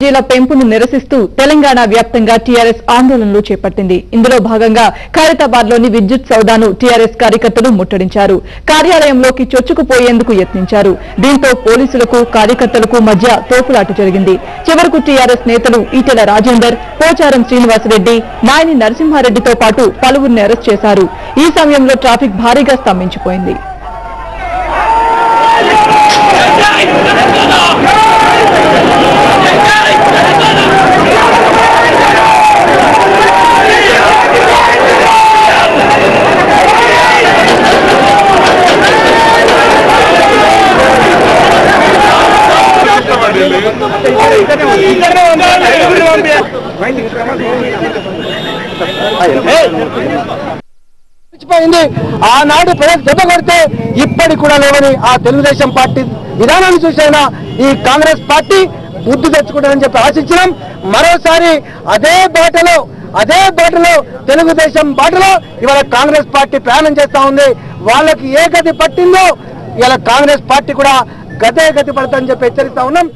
ఛార్జీల పెంపును నిరసిస్తూ తెలంగాణ వ్యాప్తంగా టీఆర్ఎస్ ఆందోళనలు చేపట్టింది. ఇందులో భాగంగా ఖైరతాబాద్లోని విద్యుత్ సౌదాను టీఆర్ఎస్ కార్యకర్తలు ముట్టడించారు. కార్యాలయంలోకి చొచ్చుకుపోయేందుకు యత్నించారు. దీంతో పోలీసులకు కార్యకర్తలకు మధ్య తోపులాట జరిగింది. చివరకు టీఆర్ఎస్ నేతలు ఈటెల రాజేందర్, పోచారం శ్రీనివాసరెడ్డి, మాయని నరసింహారెడ్డితో పాటు పలువురిని అరెస్ట్ చేశారు. ఈ సమయంలో ట్రాఫిక్ భారీగా స్తంభించిపోయింది. ఆనాడు ప్రజలు దెబ్బ కొడితే ఇప్పటికి కూడా లేవని ఆ తెలుగుదేశం పార్టీ విధానాన్ని చూసైనా ఈ కాంగ్రెస్ పార్టీ బుద్ధి తెచ్చుకుంటారని చెప్పి ఆశించినాం. మరోసారి అదే బాటలో తెలుగుదేశం బాటలో ఇవాళ కాంగ్రెస్ పార్టీ ప్రయాణం చేస్తా ఉంది. వాళ్ళకి ఏ గతి పట్టిందో ఇలా కాంగ్రెస్ పార్టీ కూడా గతే గతి పడుతుందని చెప్పి హెచ్చరిస్తా ఉన్నాం.